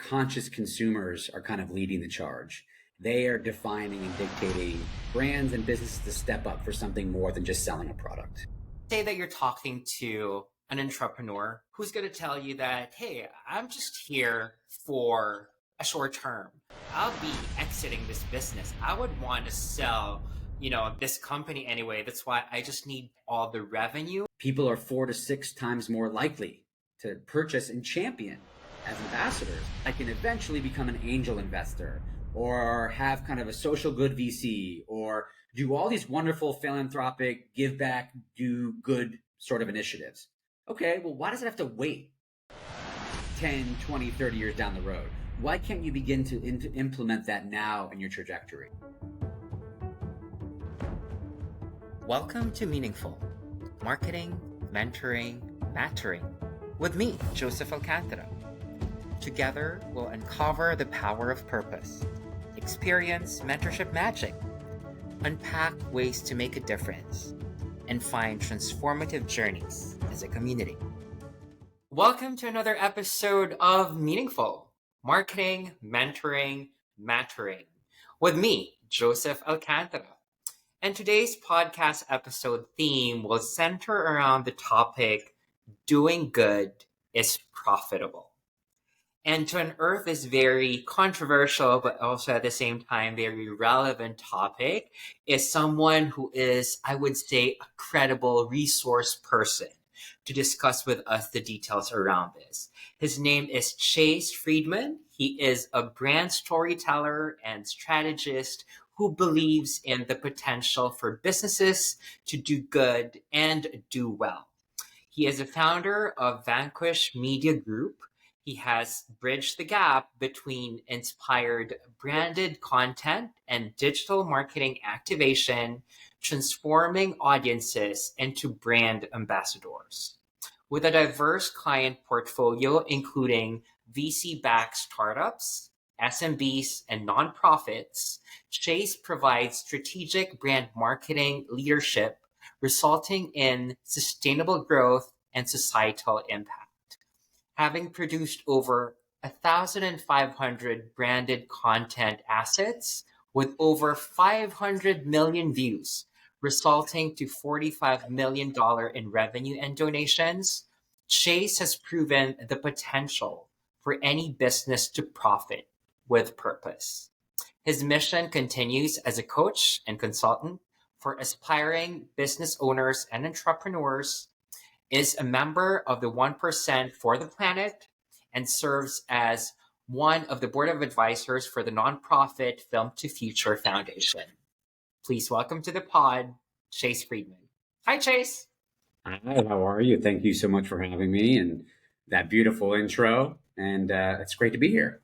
conscious consumers are kind of leading the charge. They are defining and dictating brands and businesses to step up for something more than just selling a product. Say that you're talking to an entrepreneur who's going to tell you that, hey, I'm just here for a short term. I'll be exiting this business. I would want to sell, this company anyway. That's why I just need all the revenue. People are 4 to 6 times more likely to purchase and champion as ambassadors. I can eventually become an angel investor or have kind of a social good VC or do all these wonderful philanthropic, give back, do good sort of initiatives. Okay, well, why does it have to wait 10, 20, 30 years down the road? Why can't you begin to implement that now in your trajectory? Welcome to Meaningful Marketing, Mentoring, Mattering with me, Joseph Alcantara. Together, we'll uncover the power of purpose, experience mentorship magic, unpack ways to make a difference, and find transformative journeys as a community. Welcome to another episode of Meaningful Marketing, Mentoring, Mattering with me, Joseph Alcantara. And today's podcast episode theme will center around the topic, doing good is profitable. And to unearth this very controversial, but also at the same time, very relevant topic is someone who is, I would say, a credible resource person to discuss with us the details around this. His name is Chase Friedman. He is a brand storyteller and strategist who believes in the potential for businesses to do good and do well. He is a founder of Vanquish Media Group. He has bridged the gap between inspired branded content and digital marketing activation, transforming audiences into brand ambassadors. With a diverse client portfolio, including VC-backed startups, SMBs, and nonprofits, Chase provides strategic brand marketing leadership, resulting in sustainable growth and societal impact. Having produced over 1,500 branded content assets with over 500 million views, resulting to $45 million in revenue and donations, Chase has proven the potential for any business to profit with purpose. His mission continues as a coach and consultant for aspiring business owners and entrepreneurs, is a member of the 1% for the Planet, and serves as one of the board of advisors for the nonprofit Film to Future Foundation. Please welcome to the pod, Chase Friedman. Hi, Chase. Hi, how are you? Thank you so much for having me and that beautiful intro. And it's great to be here.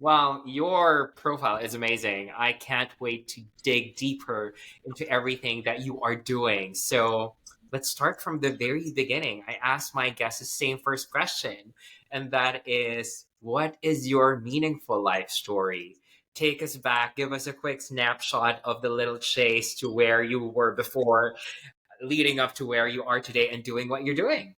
Well, your profile is amazing. I can't wait to dig deeper into everything that you are doing. So let's start from the very beginning. I asked my guests the same first question, and that is, what is your meaningful life story? Take us back, give us a quick snapshot of the little Chase to where you were before, leading up to where you are today and doing what you're doing.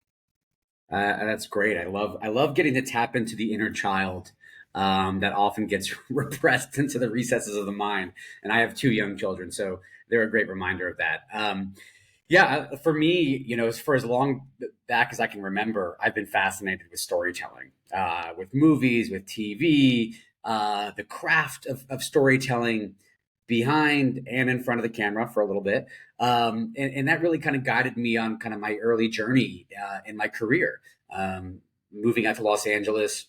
That's great. I love getting to tap into the inner child that often gets repressed into the recesses of the mind. And I have 2 young children, so they're a great reminder of that. For me, for as long back as I can remember, I've been fascinated with storytelling, with movies, with TV, the craft of storytelling behind and in front of the camera for a little bit. And that really kind of guided me on kind of my early journey in my career. Moving out to Los Angeles,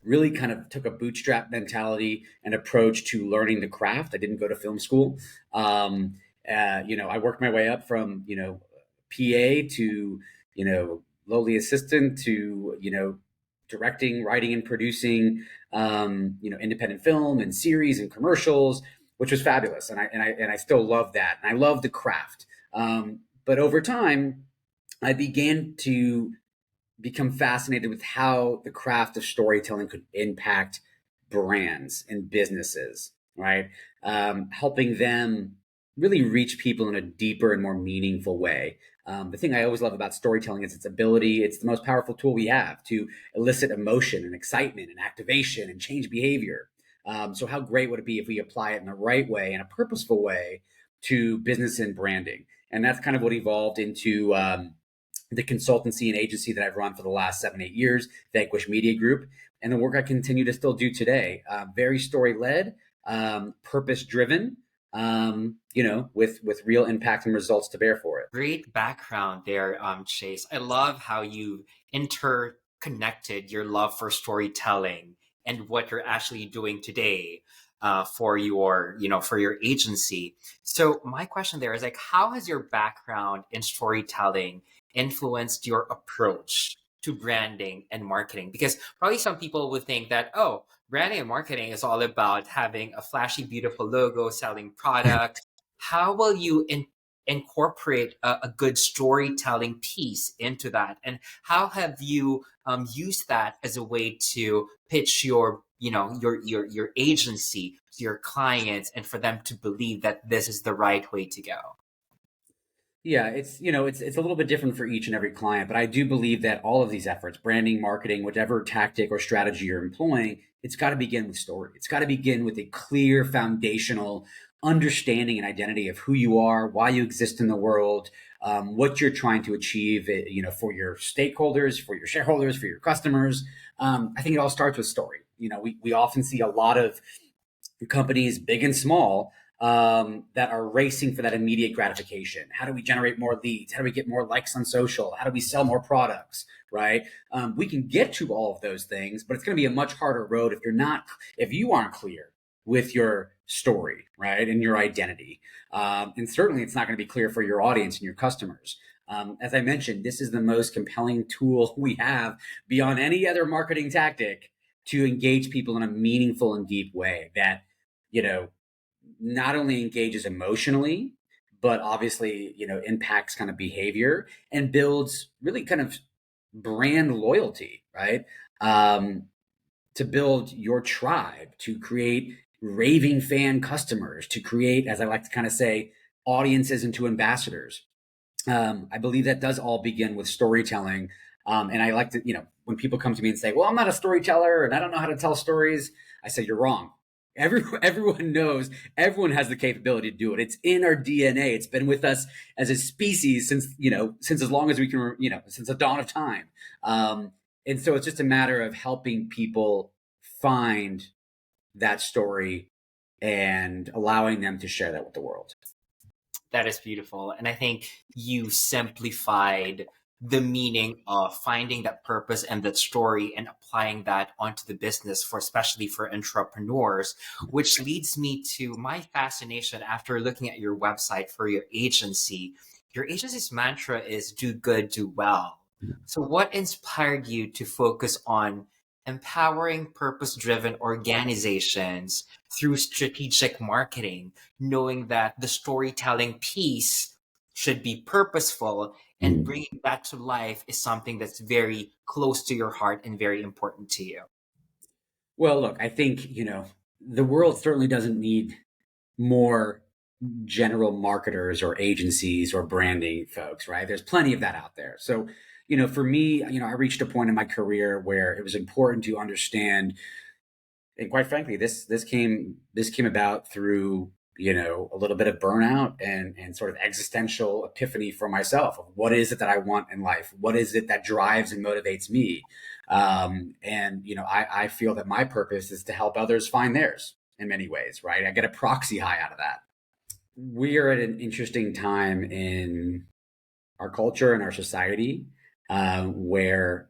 really kind of took a bootstrap mentality and approach to learning the craft. I didn't go to film school. I worked my way up from, PA to, lowly assistant to, directing, writing, and producing, independent film and series and commercials, which was fabulous. And I still love that. And I love the craft. But over time, I began to become fascinated with how the craft of storytelling could impact brands and businesses, right? Helping them really reach people in a deeper and more meaningful way. The thing I always love about storytelling is its ability. It's the most powerful tool we have to elicit emotion and excitement and activation and change behavior. So how great would it be if we apply it in the right way, in a purposeful way, to business and branding? And that's kind of what evolved into the consultancy and agency that I've run for the last 7, 8 years, Vanquish Media Group, and the work I continue to still do today. Very story led, purpose driven, with real impact and results to bear for it. Great background there, Chase. I love how you interconnected your love for storytelling and what you're actually doing today for your agency. So my question there is like, how has your background in storytelling influenced your approach to branding and marketing? Because probably some people would think that, oh, branding and marketing is all about having a flashy, beautiful logo, selling product. How will you incorporate a good storytelling piece into that, and how have you used that as a way to pitch your agency to your clients and for them to believe that this is the right way to go? Yeah, it's a little bit different for each and every client, but I do believe that all of these efforts, branding, marketing, whatever tactic or strategy you're employing, it's got to begin with story. It's got to begin with a clear foundational understanding and identity of who you are, why you exist in the world, what you're trying to achieve, for your stakeholders, for your shareholders, for your customers. I think it all starts with story. We often see a lot of companies, big and small, that are racing for that immediate gratification. How do we generate more leads? How do we get more likes on social? How do we sell more products? Right? We can get to all of those things, but it's going to be a much harder road if you aren't clear with your story, right, and your identity. And certainly, it's not going to be clear for your audience and your customers. As I mentioned, this is the most compelling tool we have beyond any other marketing tactic to engage people in a meaningful and deep way that not only engages emotionally, but obviously, impacts kind of behavior and builds really kind of brand loyalty, right? To build your tribe, to create raving fan customers, to create, as I like to kind of say, audiences into ambassadors. I believe that does all begin with storytelling. And I like to, when people come to me and say, well, I'm not a storyteller and I don't know how to tell stories, I say, you're wrong. Everyone knows, everyone has the capability to do it. It's in our DNA. It's been with us as a species since as long as we can, since the dawn of time. And so it's just a matter of helping people find that story and allowing them to share that with the world. That is beautiful. And I think you simplified the meaning of finding that purpose and that story and applying that onto the business especially for entrepreneurs, which leads me to my fascination after looking at your website for your agency. Your agency's mantra is do good, do well. So what inspired you to focus on empowering purpose-driven organizations through strategic marketing, knowing that the storytelling piece should be purposeful and bringing that to life is something that's very close to your heart and very important to you? Well, look, I think, the world certainly doesn't need more general marketers or agencies or branding folks, right? There's plenty of that out there. So, for me, I reached a point in my career where it was important to understand, and quite frankly, this came about through a little bit of burnout and sort of existential epiphany for myself of what is it that I want in life, what is it that drives and motivates me, and I feel that my purpose is to help others find theirs in many ways, right? I get a proxy high out of that. We are at an interesting time in our culture and our society, where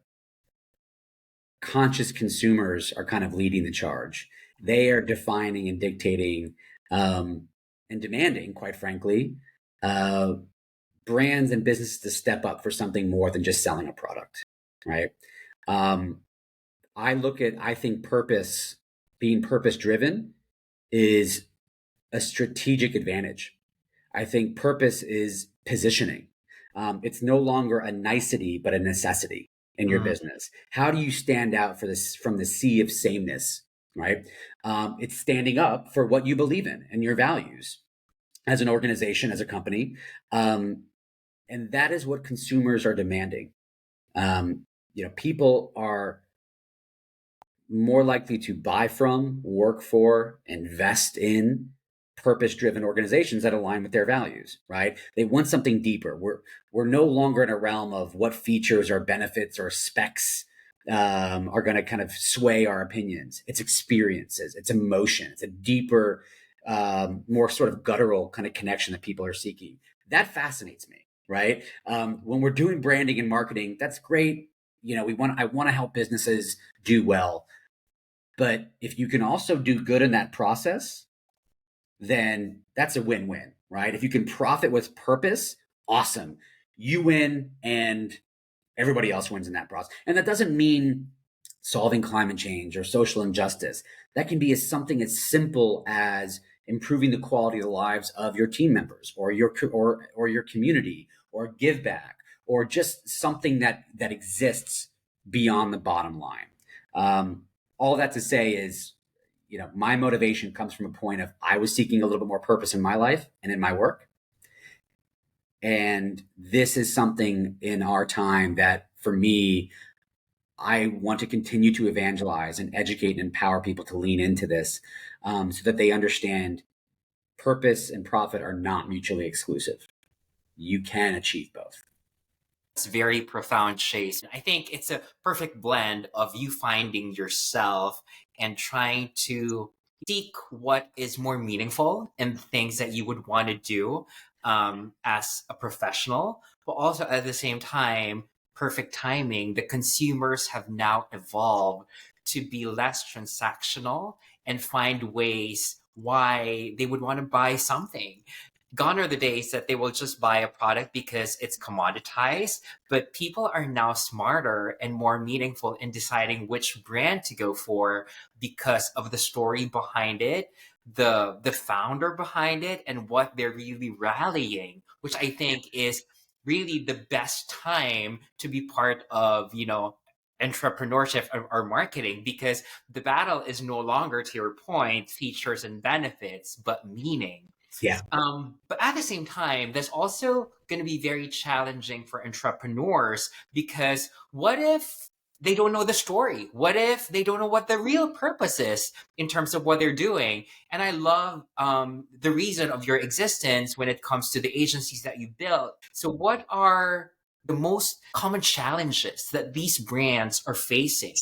conscious consumers are kind of leading the charge. They are defining and dictating, and demanding, quite frankly, brands and businesses to step up for something more than just selling a product, right? I think being purpose driven is a strategic advantage. I think purpose is positioning. It's no longer a nicety, but a necessity in your business. How do you stand out from the sea of sameness, right? It's standing up for what you believe in and your values as an organization, as a company. And that is what consumers are demanding. People are more likely to buy from, work for, invest in purpose-driven organizations that align with their values, right? They want something deeper. We're no longer in a realm of what features or benefits or specs are going to kind of sway our opinions. It's experiences, it's emotion, it's a deeper, more sort of guttural kind of connection that people are seeking. That fascinates me, right? When we're doing branding and marketing, that's great. I want to help businesses do well, but if you can also do good in that process, then that's a win-win, right? If you can profit with purpose, awesome. You win and everybody else wins in that process. And that doesn't mean solving climate change or social injustice. That can be something as simple as improving the quality of the lives of your team members or your community, or give back, or just something that exists beyond the bottom line. All that to say is, my motivation comes from a point of I was seeking a little bit more purpose in my life and in my work. And this is something in our time that, for me, I want to continue to evangelize and educate and empower people to lean into this, so that they understand purpose and profit are not mutually exclusive. You can achieve both. It's very profound, Chase. I think it's a perfect blend of you finding yourself and trying to seek what is more meaningful and things that you would want to do as a professional, but also at the same time, perfect timing. The consumers have now evolved to be less transactional and find ways why they would want to buy something. Gone are the days that they will just buy a product because it's commoditized, but people are now smarter and more meaningful in deciding which brand to go for because of the story behind it, the founder behind it, and what they're really rallying, which I think is really the best time to be part of, entrepreneurship or marketing, because the battle is no longer, to your point, features and benefits, but meaning. Yeah. But at the same time, that's also going to be very challenging for entrepreneurs, because what if they don't know the story? What if they don't know what the real purpose is in terms of what they're doing? And I love the reason of your existence when it comes to the agencies that you built. So, what are the most common challenges that these brands are facing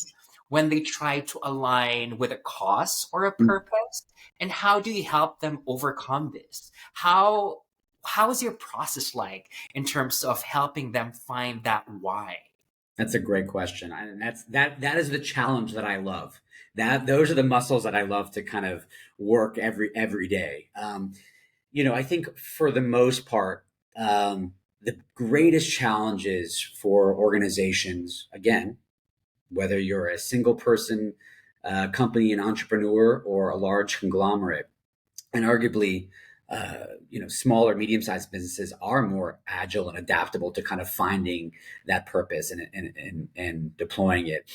when they try to align with a cause or a purpose? And how do you help them overcome this? How is your process like in terms of helping them find that why? That's a great question. And that is the challenge that I love. Those are the muscles that I love to kind of work every day. I think for the most part, the greatest challenges for organizations, again, whether you're a single person company, an entrepreneur, or a large conglomerate, and arguably, small or medium-sized businesses are more agile and adaptable to kind of finding that purpose and deploying it.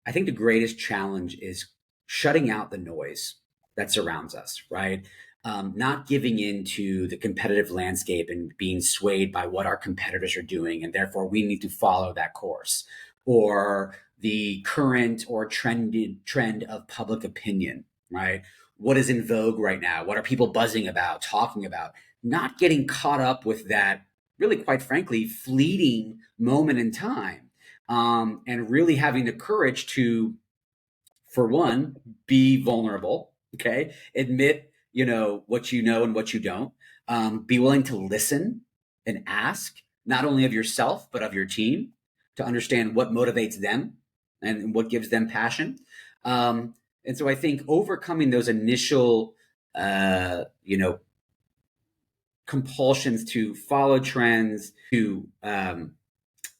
I think the greatest challenge is shutting out the noise that surrounds us, right? Not giving in to the competitive landscape and being swayed by what our competitors are doing, and therefore we need to follow that course, or the current or trend of public opinion, right? What is in vogue right now? What are people buzzing about, talking about? Not getting caught up with that, really, quite frankly, fleeting moment in time, and really having the courage to, for one, be vulnerable. Okay, admit what you know and what you don't. Be willing to listen and ask, not only of yourself but of your team, to understand what motivates them and what gives them passion. And so I think overcoming those initial, compulsions to follow trends, to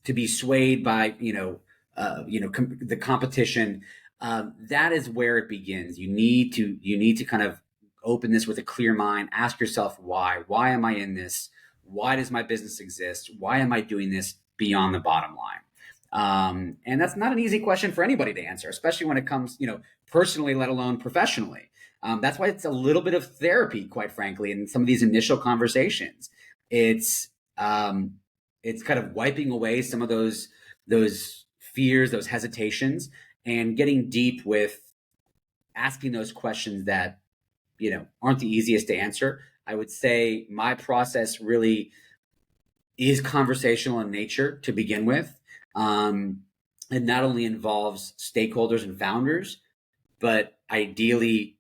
be swayed by, the competition, that is where it begins. You need to kind of open this with a clear mind. Ask yourself why. Why am I in this? Why does my business exist? Why am I doing this beyond the bottom line? And that's not an easy question for anybody to answer, especially when it comes, personally, let alone professionally. That's why it's a little bit of therapy, quite frankly, in some of these initial conversations. It's it's kind of wiping away some of those fears, those hesitations, and getting deep with asking those questions that aren't the easiest to answer. I would say my process really is conversational in nature to begin with. Um, it not only involves stakeholders and founders, but ideally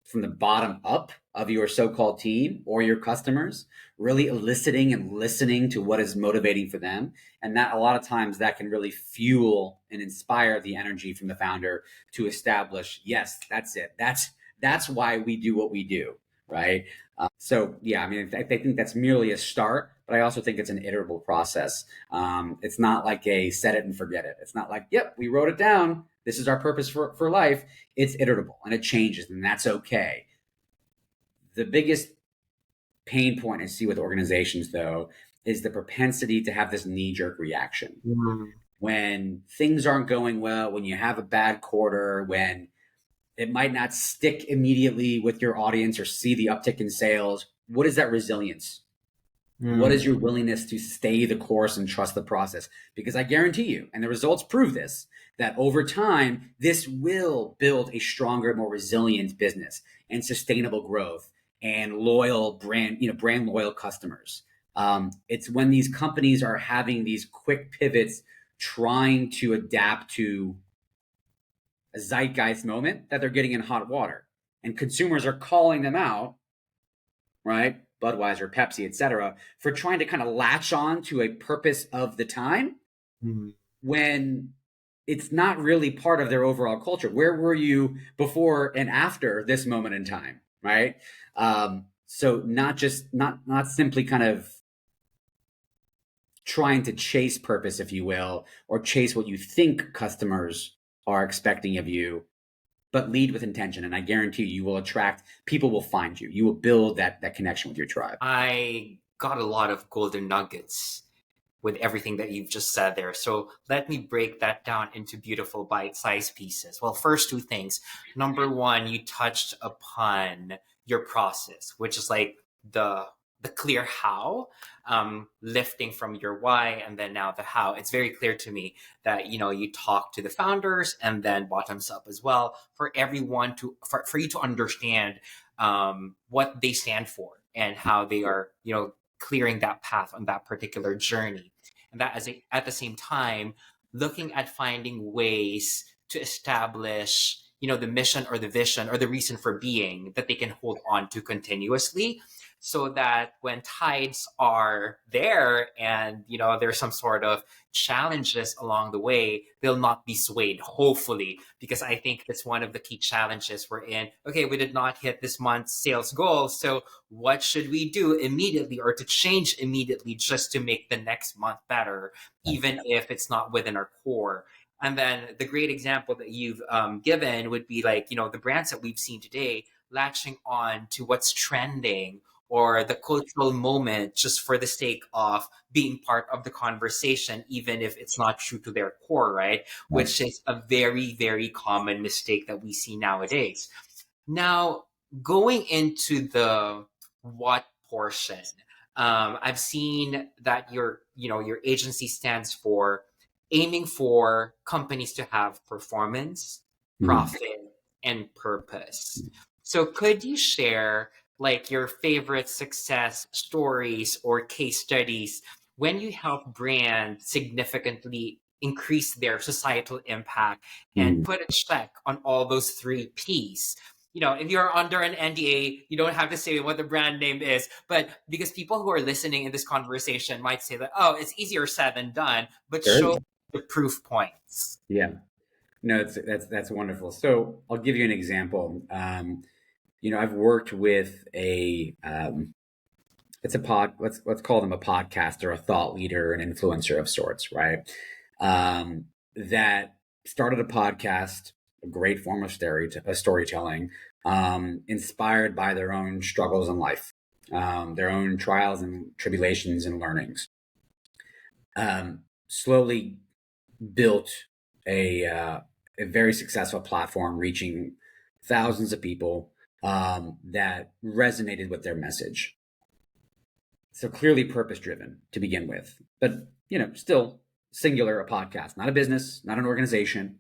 from the bottom up of your so-called team or your customers, really eliciting and listening to what is motivating for them. And that a lot of times that can really fuel and inspire the energy from the founder to establish, yes, that's it. That's why we do what we do, right? So yeah, I mean, I think that's merely a start, but I also think it's an iterable process. It's not like a set it and forget it. It's not like, yep, we wrote it down. This is our purpose for life. It's iterable and it changes, and that's okay. The biggest pain point I see with organizations, though, is the propensity to have this knee jerk reaction. Mm. When things aren't going well, when you have a bad quarter, when it might not stick immediately with your audience or see the uptick in sales, what is that resilience? What is Mm. your willingness to stay the course and trust the process? Because I guarantee you, and the results prove this, that over time, this will build a stronger, more resilient business and sustainable growth and loyal brand loyal customers. It's when these companies are having these quick pivots, trying to adapt to a zeitgeist moment, that they're getting in hot water, and consumers are calling them out, right? Budweiser, Pepsi, etc., for trying to kind of latch on to a purpose of the time Mm. when it's not really part of their overall culture. Where were you before and after this moment in time, right? So not simply kind of trying to chase purpose, if you will, or chase what you think customers are expecting of you, but lead with intention. And I guarantee you will attract, people will find you. You will build that connection with your tribe. I got a lot of golden nuggets with everything that you've just said there. So let me break that down into beautiful bite-sized pieces. Well, first two things. Number one, you touched upon your process, which is like the clear how, lifting from your why and then now the how. It's very clear to me that you talk to the founders and then bottoms up as well for everyone for you to understand what they stand for and how they are clearing that path on that particular journey. And that at the same time, looking at finding ways to establish, the mission or the vision or the reason for being that they can hold on to continuously, so that when tides are there and there's some sort of challenges along the way, they'll not be swayed, hopefully, because I think that's one of the key challenges we're in. Okay, we did not hit this month's sales goal, so what should we do immediately or to change immediately just to make the next month better, even if it's not within our core? And then the great example that you've given would be like, the brands that we've seen today latching on to what's trending or the cultural moment just for the sake of being part of the conversation, even if it's not true to their core, right? Which is a very, very common mistake that we see nowadays. Now, going into the what portion, I've seen that your agency stands for aiming for companies to have performance, Mm. profit, and purpose. So could you share like your favorite success stories or case studies when you help brands significantly increase their societal impact and Mm. put a check on all those three P's? If you're under an NDA, you don't have to say what the brand name is, but because people who are listening in this conversation might say that, oh, it's easier said than done, but Sure. show the proof points. Yeah. No, that's wonderful. So I'll give you an example. I've worked with it's a let's call them a podcaster, a thought leader, an influencer of sorts, right? That started a podcast, a great form of storytelling, inspired by their own struggles in life, their own trials and tribulations and learnings. Slowly built a very successful platform, reaching thousands of people that resonated with their message. So clearly purpose driven to begin with, but still singular, a podcast, not a business, not an organization.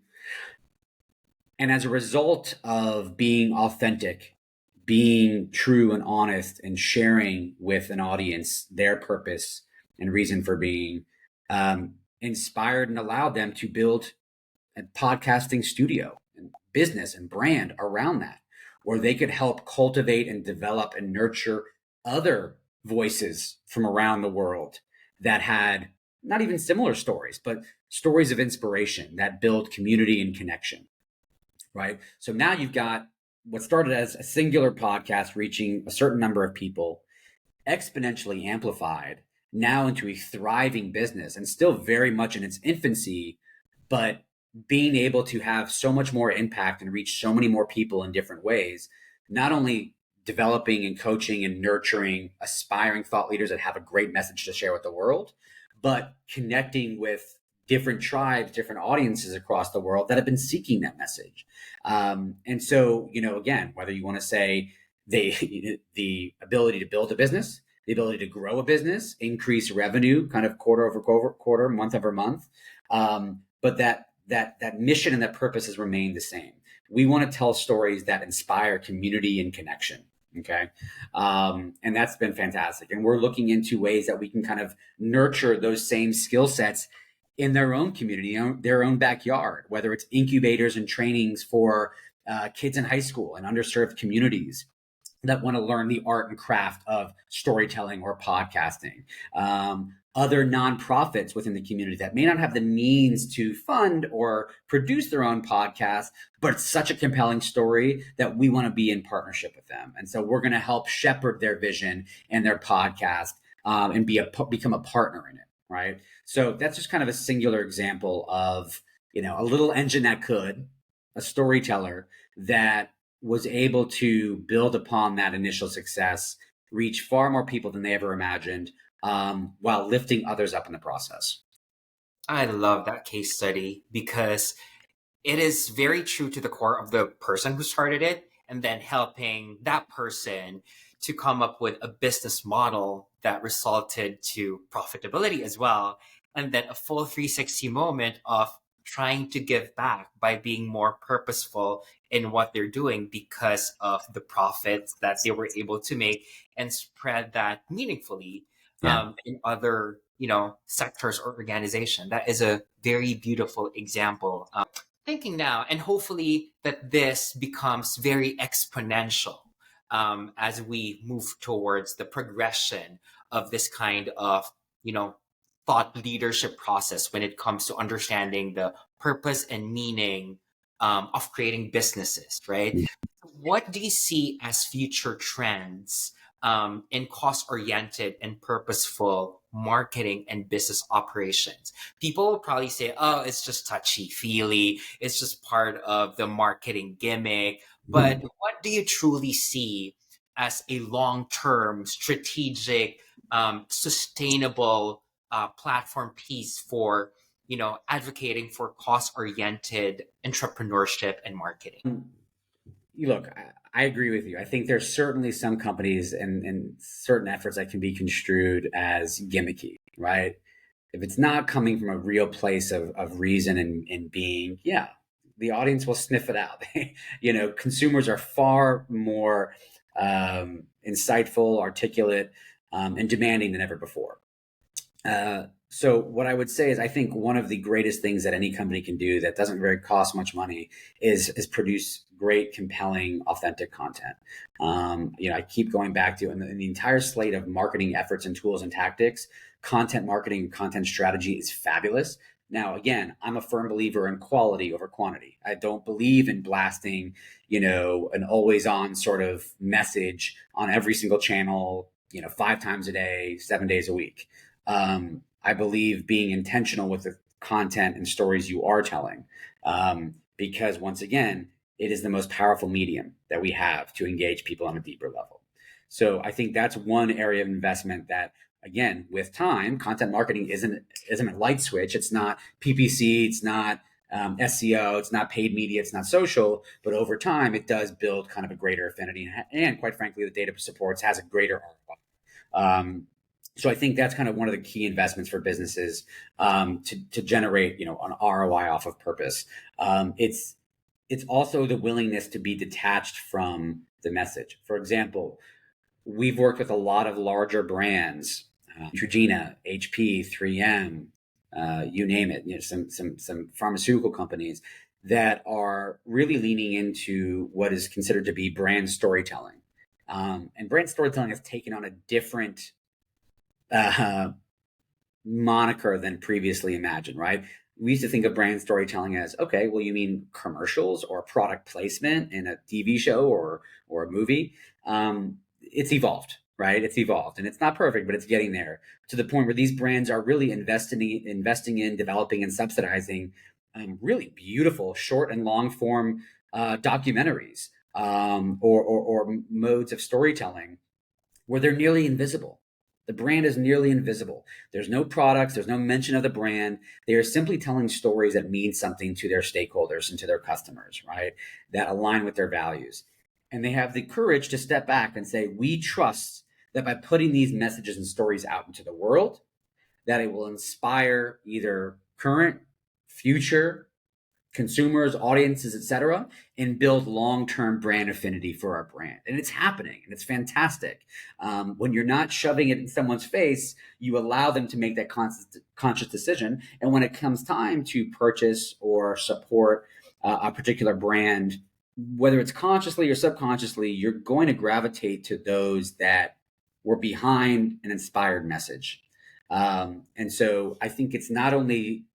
And as a result of being authentic, being true and honest, and sharing with an audience their purpose and reason for being, inspired and allowed them to build a podcasting studio and business and brand around that, where they could help cultivate and develop and nurture other voices from around the world that had not even similar stories, but stories of inspiration that build community and connection. Right. So now you've got what started as a singular podcast reaching a certain number of people, exponentially amplified now into a thriving business and still very much in its infancy, but being able to have so much more impact and reach so many more people in different ways, not only developing and coaching and nurturing aspiring thought leaders that have a great message to share with the world, but connecting with different tribes, different audiences across the world that have been seeking that message. And so, again, whether you want to say the ability to build a business, the ability to grow a business, increase revenue, kind of quarter over quarter, month over month, but that mission and that purpose has remained the same. We want to tell stories that inspire community and connection. Okay. And that's been fantastic. And we're looking into ways that we can kind of nurture those same skill sets in their own community, their own backyard, whether it's incubators and trainings for kids in high school and underserved communities that want to learn the art and craft of storytelling or podcasting. Other nonprofits within the community that may not have the means to fund or produce their own podcast, but it's such a compelling story that we want to be in partnership with them. And so we're going to help shepherd their vision and their podcast, and become a partner in it. Right. So that's just kind of a singular example of, a little engine that could, a storyteller that was able to build upon that initial success, reach far more people than they ever imagined, while lifting others up in the process. I love that case study because it is very true to the core of the person who started it, and then helping that person to come up with a business model that resulted to profitability as well. And then a full 360 moment of trying to give back by being more purposeful in what they're doing because of the profits that they were able to make, and spread that meaningfully in other sectors or organization. That is a very beautiful example. Thinking now, and hopefully that this becomes very exponential as we move towards the progression of this kind of thought leadership process when it comes to understanding the purpose and meaning of creating businesses, right? What do you see as future trends in cost-oriented and purposeful marketing and business operations? People will probably say, oh, it's just touchy-feely. It's just part of the marketing gimmick. But what do you truly see as a long-term, strategic, sustainable platform piece for advocating for cost-oriented entrepreneurship and marketing? Look, I agree with you. I think there's certainly some companies and certain efforts that can be construed as gimmicky, right? If it's not coming from a real place of reason and being, yeah, the audience will sniff it out. Consumers are far more insightful, articulate, and demanding than ever before. So what I would say is I think one of the greatest things that any company can do that doesn't really cost much money is produce great, compelling, authentic content. I keep going back to in the entire slate of marketing efforts and tools and tactics, content marketing and content strategy is fabulous. Now, again, I'm a firm believer in quality over quantity. I don't believe in blasting, an always on sort of message on every single channel, 5 times a day, 7 days a week. I believe being intentional with the content and stories you are telling, because once again, it is the most powerful medium that we have to engage people on a deeper level. So I think that's one area of investment that, again, with time, content marketing isn't a light switch. It's not PPC. It's not SEO. It's not paid media. It's not social. But over time, it does build kind of a greater affinity. And quite frankly, the data supports has a greater ROI. So I think that's kind of one of the key investments for businesses, to generate, an ROI off of purpose. It's also the willingness to be detached from the message. For example, we've worked with a lot of larger brands, Neutrogena, HP, 3M, you name it. Some pharmaceutical companies that are really leaning into what is considered to be brand storytelling, and brand storytelling has taken on a different uh, moniker than previously imagined, right? We used to think of brand storytelling as, okay, well, you mean commercials or product placement in a TV show or a movie. It's evolved, right? It's evolved, and it's not perfect, but it's getting there to the point where these brands are really investing in developing and subsidizing really beautiful short and long form documentaries, or modes of storytelling where they're nearly invisible. The brand is nearly invisible. There's no products, there's no mention of the brand. They are simply telling stories that mean something to their stakeholders and to their customers, right? That align with their values. And they have the courage to step back and say, we trust that by putting these messages and stories out into the world, that it will inspire either current, future consumers, audiences, etc., and build long-term brand affinity for our brand. And it's happening, and it's fantastic. When you're not shoving it in someone's face, you allow them to make that conscious decision. And when it comes time to purchase or support a particular brand, whether it's consciously or subconsciously, you're going to gravitate to those that were behind an inspired message. And so I think it's not only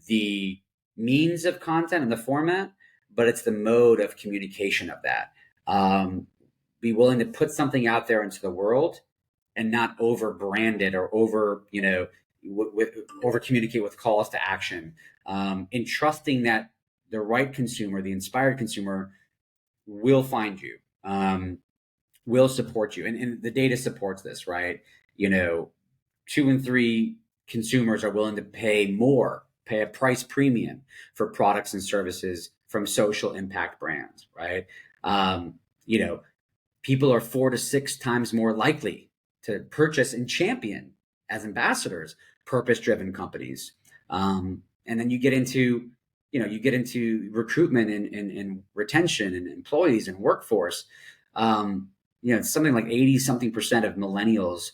the means of content and the format, but it's the mode of communication of that. Be willing to put something out there into the world and not over brand it or over communicate with calls to action, in trusting that the right consumer, the inspired consumer, will find you, will support you. And the data supports this, right? 2 in 3 consumers are willing to pay a price premium for products and services from social impact brands, right? You know, People are 4 to 6 times more likely to purchase and champion as ambassadors purpose-driven companies. And then you get into recruitment and retention and employees and workforce. Something like 80 something percent of millennials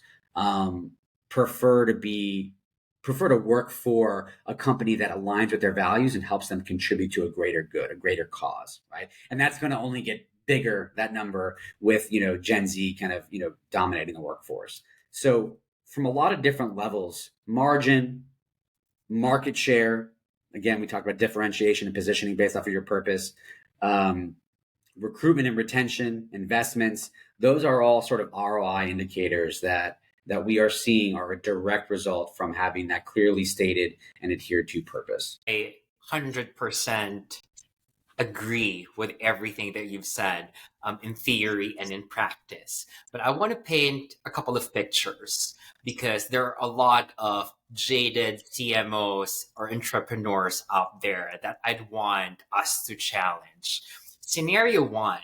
prefer to work for a company that aligns with their values and helps them contribute to a greater good, a greater cause, right? And that's going to only get bigger, that number, with Gen Z kind of dominating the workforce. So from a lot of different levels, margin, market share, again, we talk about differentiation and positioning based off of your purpose, recruitment and retention, investments, those are all sort of ROI indicators that we are seeing are a direct result from having that clearly stated and adhered to purpose. 100% agree with everything that you've said, in theory and in practice. But I want to paint a couple of pictures because there are a lot of jaded CMOs or entrepreneurs out there that I'd want us to challenge. Scenario one,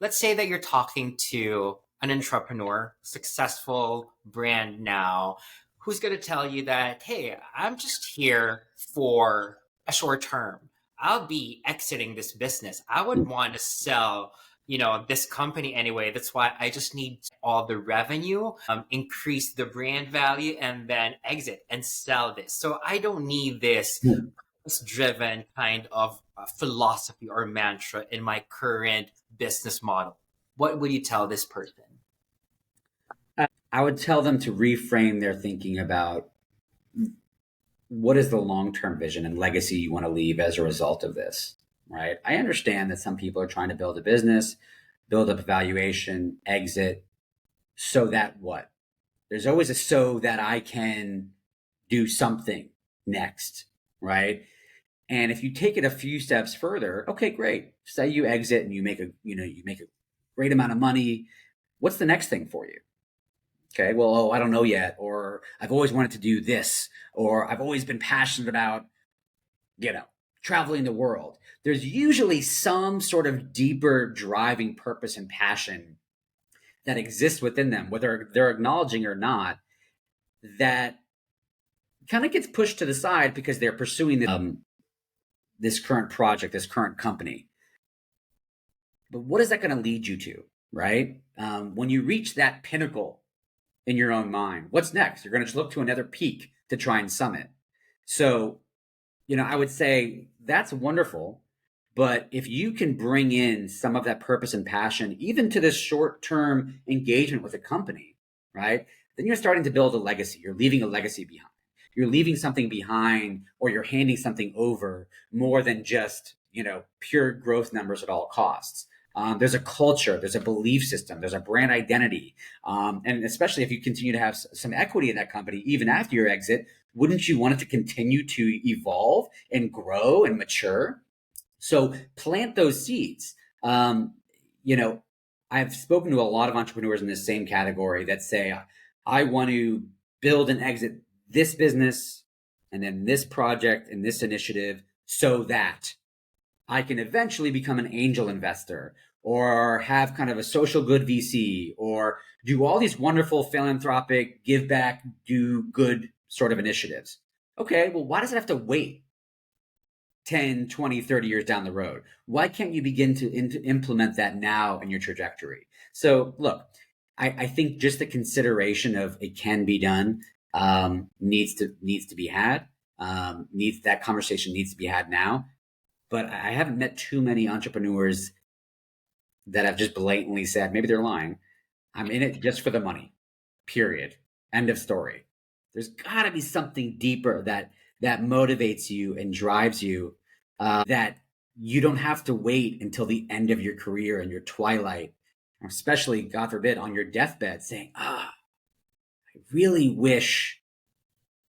let's say that you're talking to an entrepreneur, successful brand now, who's going to tell you that, hey, I'm just here for a short term. I'll be exiting this business. I would want to sell, this company anyway. That's why I just need all the revenue, increase the brand value, and then exit and sell this. So I don't need this driven kind of philosophy or mantra in my current business model. What would you tell this person? I would tell them to reframe their thinking about what is the long-term vision and legacy you want to leave as a result of this, right? I understand that some people are trying to build a business, build up a valuation, exit, so that what? There's always a so that I can do something next, right? And if you take it a few steps further, okay, great. Say you exit and you make a great amount of money. What's the next thing for you? Okay, well, I don't know yet, or I've always wanted to do this, or I've always been passionate about, traveling the world. There's usually some sort of deeper driving purpose and passion that exists within them, whether they're acknowledging or not. that kind of gets pushed to the side because they're pursuing this current project, this current company. But what is that going to lead you to, right? When you reach that pinnacle in your own mind, what's next? You're going to just look to another peak to try and summit. So, I would say that's wonderful. But if you can bring in some of that purpose and passion, even to this short term engagement with a company, right? Then you're starting to build a legacy. You're leaving a legacy behind. You're leaving something behind, or you're handing something over more than just, pure growth numbers at all costs. There's a culture, there's a belief system, there's a brand identity. And especially if you continue to have some equity in that company, even after your exit, wouldn't you want it to continue to evolve and grow and mature? So plant those seeds. You know, I've spoken to a lot of entrepreneurs in this same category that say, I want to build and exit this business and then this project and this initiative so that I can eventually become an angel investor or have kind of a social good VC or do all these wonderful philanthropic, give back, do good sort of initiatives. Okay, well, why does it have to wait 10, 20, 30 years down the road? Why can't you begin to implement that now in your trajectory? So, look, I think just the consideration of it can be done needs to be had. That conversation needs to be had now. But I haven't met too many entrepreneurs that have just blatantly said, maybe they're lying, I'm in it just for the money. Period. End of story. There's got to be something deeper that motivates you and drives you, that you don't have to wait until the end of your career and your twilight, especially, God forbid, on your deathbed, saying, I really wish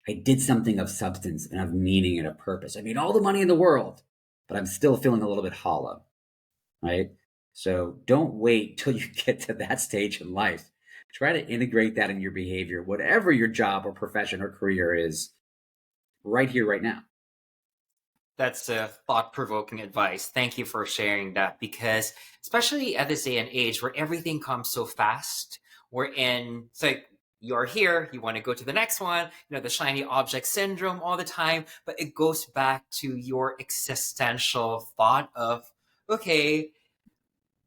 I did something of substance and of meaning and of purpose. I made all the money in the world, but I'm still feeling a little bit hollow, right? So don't wait till you get to that stage in life. Try to integrate that in your behavior, whatever your job or profession or career is, right here, right now. That's a thought-provoking advice. Thank you for sharing that, because especially at this day and age where everything comes so fast, it's like you're here, you want to go to the next one, the shiny object syndrome all the time, but it goes back to your existential thought of, okay,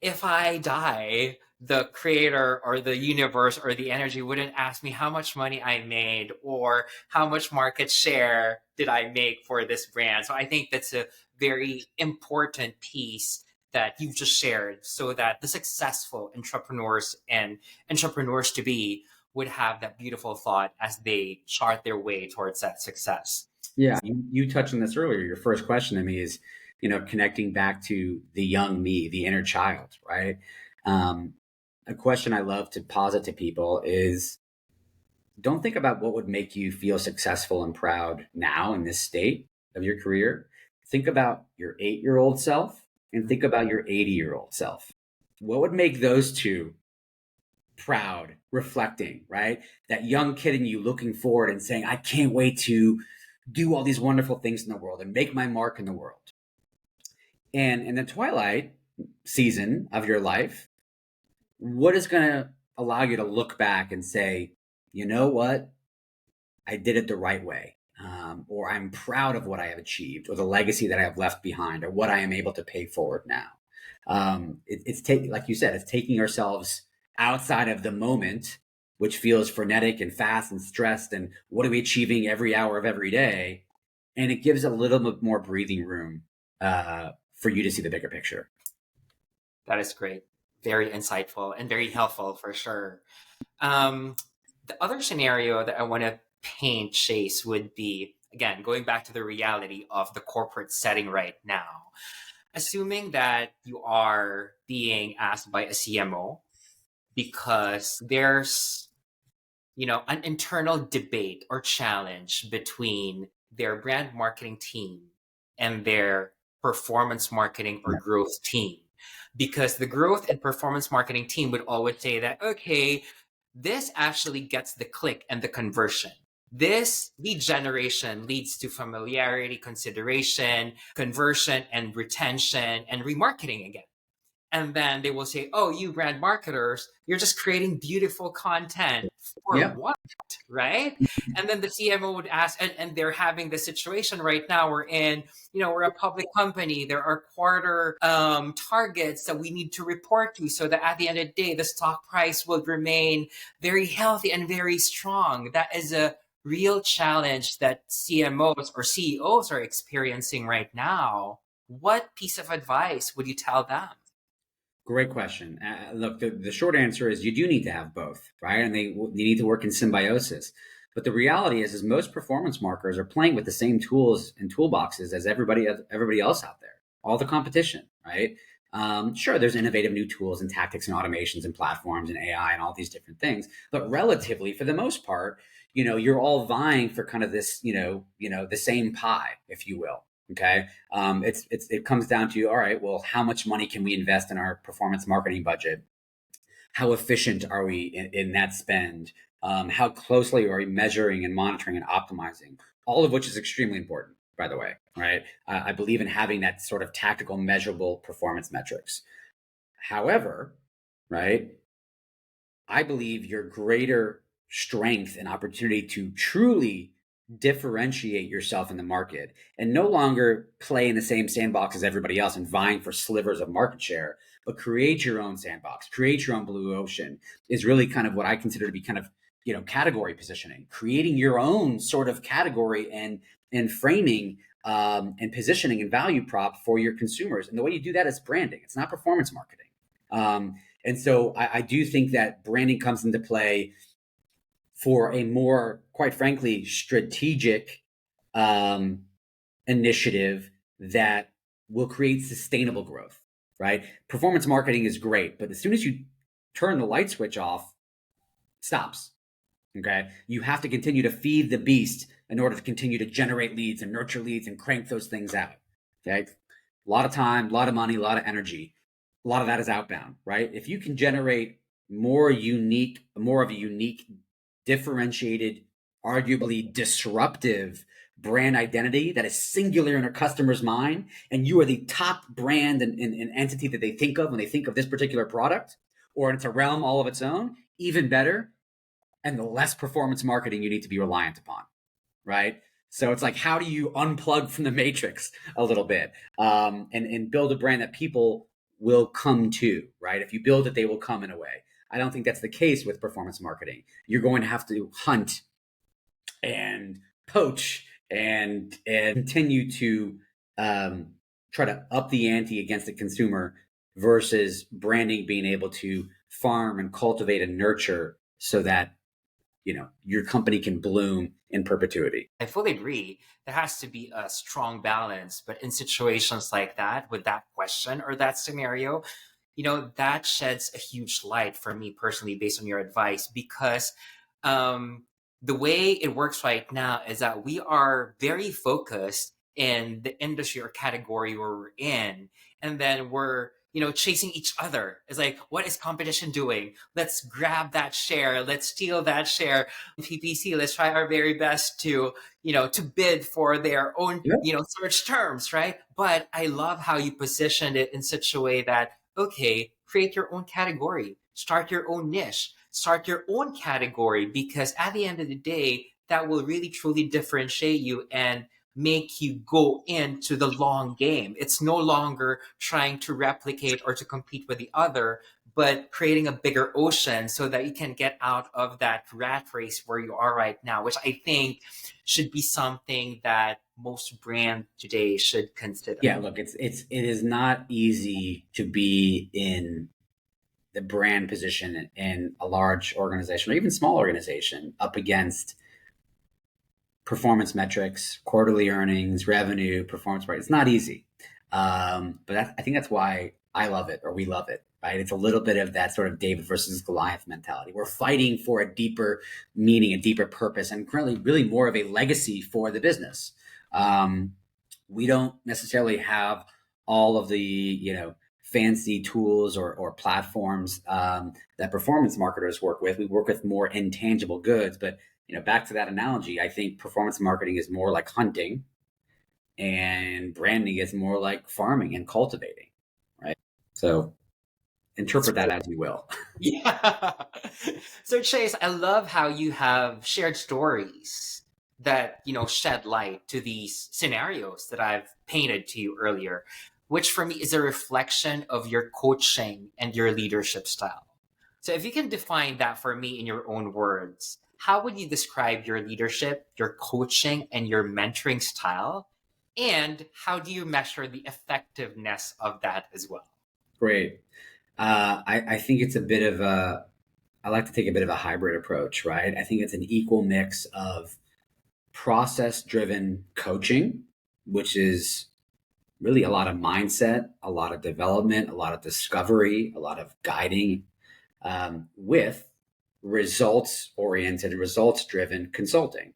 if I die, the creator or the universe or the energy wouldn't ask me how much money I made or how much market share did I make for this brand. So I think that's a very important piece that you've just shared, so that the successful entrepreneurs and entrepreneurs to be would have that beautiful thought as they chart their way towards that success. Yeah, you touched on this earlier. Your first question to me is, connecting back to the young me, the inner child, right? A question I love to posit to people is, don't think about what would make you feel successful and proud now in this state of your career. Think about your 8-year-old self and think about your 80-year-old self. What would make those two proud, reflecting, right? That young kid in you looking forward and saying, I can't wait to do all these wonderful things in the world and make my mark in the world. And in the twilight season of your life, what is going to allow you to look back and say, you know what? I did it the right way. Or I'm proud of what I have achieved, or the legacy that I have left behind, or what I am able to pay forward now. It's taking, like you said, it's taking ourselves outside of the moment, which feels frenetic and fast and stressed. And what are we achieving every hour of every day? And it gives a little bit more breathing room for you to see the bigger picture. That is great. Very insightful and very helpful for sure. The other scenario that I want to paint, Chase, would be, again, going back to the reality of the corporate setting right now. Assuming that you are being asked by a CMO because there's, an internal debate or challenge between their brand marketing team and their performance marketing or growth team. Because the growth and performance marketing team would always say that, okay, this actually gets the click and the conversion. This lead generation leads to familiarity, consideration, conversion, and retention, and remarketing again. And then they will say, oh, you brand marketers, you're just creating beautiful content For Yeah. what? Right? And then the CMO would ask, and they're having the situation right now. We're in, we're a public company. There are quarter targets that we need to report to, so that at the end of the day, the stock price will remain very healthy and very strong. That is a real challenge that CMOs or CEOs are experiencing right now. What piece of advice would you tell them? Great question. Look, the short answer is you do need to have both, right? And they need to work in symbiosis. But the reality is most performance marketers are playing with the same tools and toolboxes as everybody else out there. All the competition, right? Sure, there's innovative new tools and tactics and automations and platforms and AI and all these different things. But relatively, for the most part, you're all vying for kind of this, the same pie, if you will. Okay. It comes down to, all right, well, how much money can we invest in our performance marketing budget? How efficient are we in that spend? How closely are we measuring and monitoring and optimizing? All of which is extremely important, by the way, right? I believe in having that sort of tactical, measurable performance metrics. However, right, I believe your greater strength and opportunity to truly differentiate yourself in the market and no longer play in the same sandbox as everybody else and vying for slivers of market share, but create your own sandbox, create your own blue ocean is really kind of what I consider to be kind of, category positioning, creating your own sort of category and framing and positioning and value prop for your consumers. And the way you do that is branding. It's not performance marketing. And so I do think that branding comes into play for a more, quite frankly, strategic initiative that will create sustainable growth, right? Performance marketing is great, but as soon as you turn the light switch off, stops. Okay. You have to continue to feed the beast in order to continue to generate leads and nurture leads and crank those things out. Okay. A lot of time, a lot of money, a lot of energy. A lot of that is outbound, right? If you can generate more of a unique, differentiated, arguably disruptive brand identity that is singular in a customer's mind, and you are the top brand and entity that they think of when they think of this particular product, or it's a realm all of its own, even better, and the less performance marketing you need to be reliant upon, right? So it's like, how do you unplug from the matrix a little bit and build a brand that people will come to, right? If you build it, they will come in a way. I don't think that's the case with performance marketing. You're going to have to hunt and poach and continue to try to up the ante against the consumer versus branding being able to farm and cultivate and nurture so that your company can bloom in perpetuity. I fully agree. There has to be a strong balance, but in situations like that, with that question or that scenario, that sheds a huge light for me personally, based on your advice, because the way it works right now is that we are very focused in the industry or category where we're in, and then we're chasing each other. It's like, what is competition doing? Let's grab that share. Let's steal that share. PPC, let's try our very best to bid for their own, Yeah. search terms, right? But I love how you positioned it in such a way that, okay, create your own category, start your own niche, start your own category, because at the end of the day, that will really truly differentiate you and make you go into the long game. It's no longer trying to replicate or to compete with the other, but creating a bigger ocean so that you can get out of that rat race where you are right now, which I think should be something that most brands today should consider. Yeah, look, it is not easy to be in the brand position in a large organization or even small organization up against performance metrics, quarterly earnings, revenue, performance rate. It's not easy. But I think that's why I love it, or we love it, right? It's a little bit of that sort of David versus Goliath mentality. We're fighting for a deeper meaning, a deeper purpose, and currently really more of a legacy for the business. We don't necessarily have all of the, fancy tools or platforms that performance marketers work with. We work with more intangible goods, but back to that analogy, I think performance marketing is more like hunting and branding is more like farming and cultivating, right? So interpret that as you will. Yeah. So Chase, I love how you have shared stories that, shed light to these scenarios that I've painted to you earlier, which for me is a reflection of your coaching and your leadership style. So if you can define that for me in your own words, how would you describe your leadership, your coaching, and your mentoring style? And how do you measure the effectiveness of that as well? Great. I think it's a bit of a, I like to take a bit of a hybrid approach, right? I think it's an equal mix of process driven coaching, which is really a lot of mindset, a lot of development, a lot of discovery, a lot of guiding, with results oriented, results driven consulting.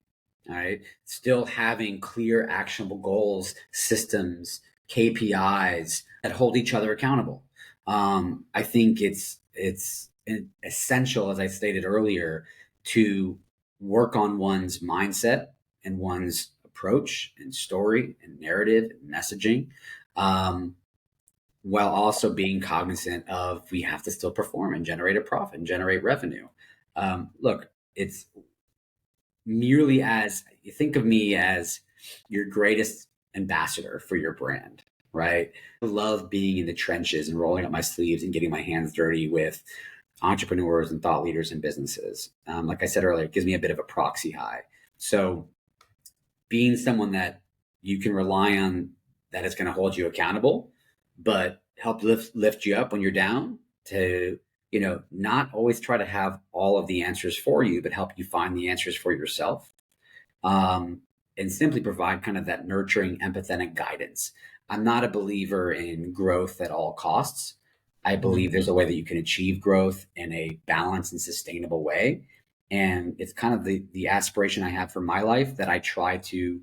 All right. Still having clear, actionable goals, systems, KPIs that hold each other accountable. I think it's essential, as I stated earlier, to work on one's mindset and one's approach and story and narrative and messaging, um, while also being cognizant of we have to still perform and generate a profit and generate revenue. Look, it's merely as you think of me as your greatest ambassador for your brand, right? I love being in the trenches and rolling up my sleeves and getting my hands dirty with entrepreneurs and thought leaders and businesses. Like I said earlier, it gives me a bit of a proxy high. So being someone that you can rely on, that is going to hold you accountable, but help lift you up when you're down, to not always try to have all of the answers for you, but help you find the answers for yourself, um, and simply provide kind of that nurturing, empathetic guidance. I'm not a believer in growth at all costs. I believe there's a way that you can achieve growth in a balanced and sustainable way. And it's kind of the aspiration I have for my life, that I try to,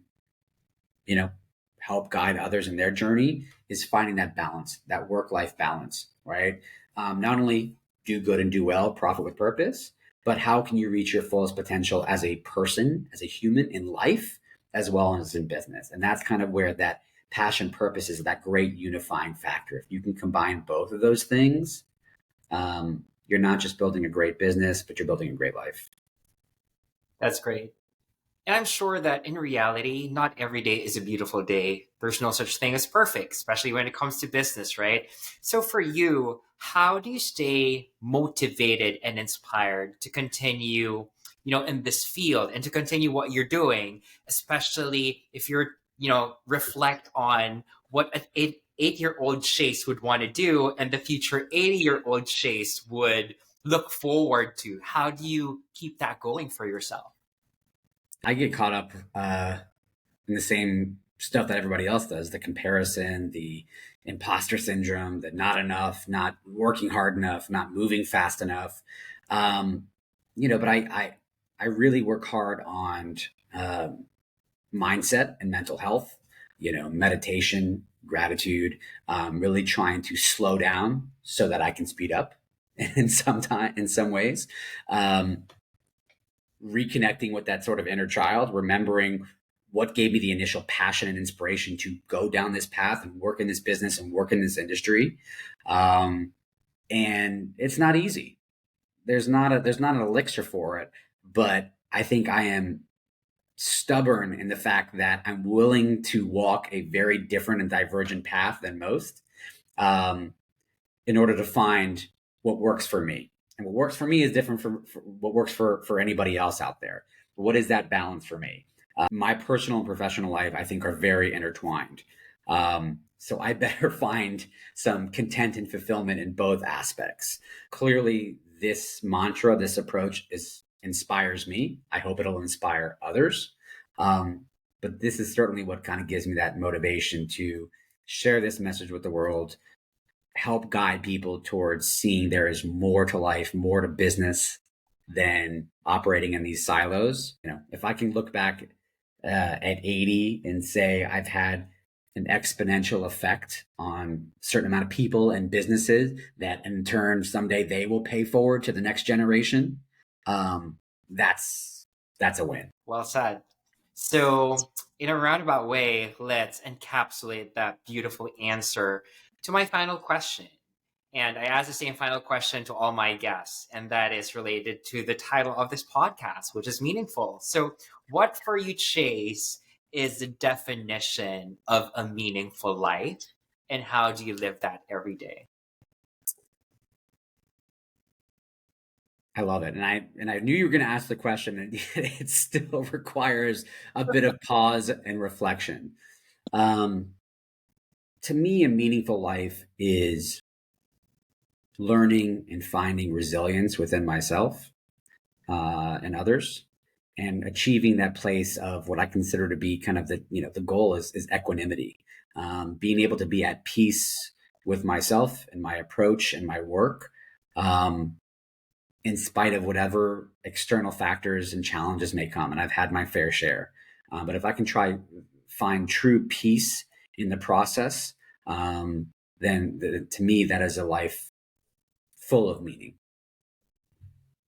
you know, help guide others in their journey, is finding that balance, that work life balance, right? Not only do good and do well, profit with purpose, but how can you reach your fullest potential as a person, as a human in life, as well as in business? And that's kind of where that passion purpose is, that great unifying factor. If you can combine both of those things, you're not just building a great business, but you're building a great life. That's great. And I'm sure that in reality, not every day is a beautiful day. There's no such thing as perfect, especially when it comes to business, right? So for you, how do you stay motivated and inspired to continue, in this field and to continue what you're doing, especially if you're, reflect on what an eight-year-old Chase would want to do and the future 80-year-old Chase would look forward to? How do you keep that going for yourself? I get caught up in the same stuff that everybody else does: the comparison, the imposter syndrome, the not enough, not working hard enough, not moving fast enough. Um, but I really work hard on um, mindset and mental health, meditation, gratitude, really trying to slow down so that I can speed up in some ways. Um, Reconnecting with that sort of inner child, remembering what gave me the initial passion and inspiration to go down this path and work in this business and work in this industry. Um, and it's not easy. There's not an elixir for it, but I think I am stubborn in the fact that I'm willing to walk a very different and divergent path than most, um, in order to find what works for me. And what works for me is different from what works for anybody else out there. What is that balance for me? My personal and professional life, I think, are very intertwined. So I better find some content and fulfillment in both aspects. Clearly, this mantra, this approach inspires me. I hope it'll inspire others. Um, but this is certainly what kind of gives me that motivation to share this message with the world, help guide people towards seeing there is more to life, more to business than operating in these silos. If I can look back at 80 and say I've had an exponential effect on a certain amount of people and businesses, that in turn someday they will pay forward to the next generation, um, that's a win. Well said. So, in a roundabout way, let's encapsulate that beautiful answer to my final question. And I ask the same final question to all my guests, and that is related to the title of this podcast, which is meaningful. So, what for you, Chase, is the definition of a meaningful life, and how do you live that every day? I love it, and I knew you were going to ask the question, and it still requires a bit of pause and reflection. Um, to me, a meaningful life is learning and finding resilience within myself and others, and achieving that place of what I consider to be kind of the goal is equanimity, being able to be at peace with myself and my approach and my work. In spite of whatever external factors and challenges may come. And I've had my fair share. But if I can find true peace in the process, then to me, that is a life full of meaning.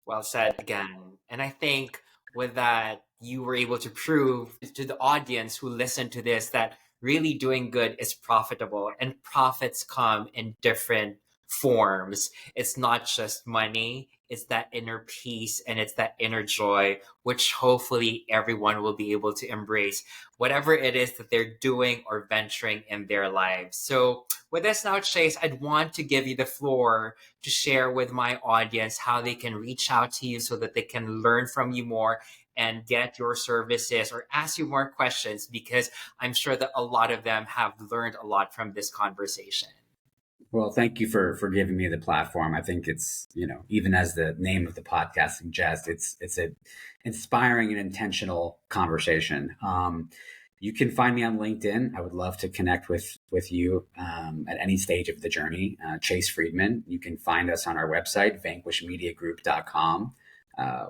Well said again. And I think with that, you were able to prove to the audience who listened to this that really doing good is profitable, and profits come in different forms. It's not just money, it's that inner peace and it's that inner joy, which hopefully everyone will be able to embrace, whatever it is that they're doing or venturing in their lives. So, with this now, Chase, I'd want to give you the floor to share with my audience how they can reach out to you so that they can learn from you more and get your services or ask you more questions, because I'm sure that a lot of them have learned a lot from this conversation. Well, thank you for giving me the platform. I think it's, even as the name of the podcast suggests, it's a inspiring and intentional conversation. You can find me on LinkedIn. I would love to connect with you at any stage of the journey. Chase Friedman. You can find us on our website, vanquishmediagroup.com.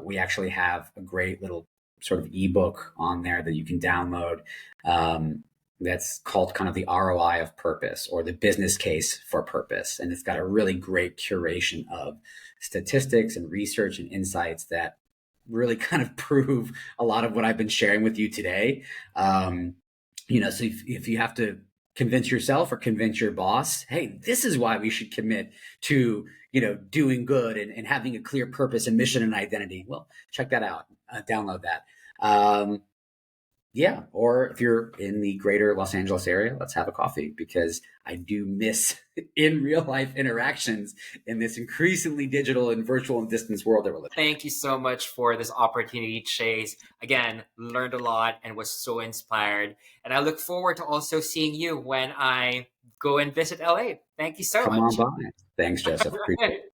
We actually have a great little sort of ebook on there that you can download. That's called kind of the ROI of purpose, or the business case for purpose. And it's got a really great curation of statistics and research and insights that really kind of prove a lot of what I've been sharing with you today. So if you have to convince yourself or convince your boss, hey, this is why we should commit to, doing good and having a clear purpose and mission and identity. Well, check that out, download that. Yeah, or if you're in the greater Los Angeles area, let's have a coffee, because I do miss in real life interactions in this increasingly digital and virtual and distance world that we're living. Thank you so much for this opportunity, Chase. Again, learned a lot and was so inspired. And I look forward to also seeing you when I go and visit LA. Thank you so Come much. on by. Thanks, Joseph. Appreciate it.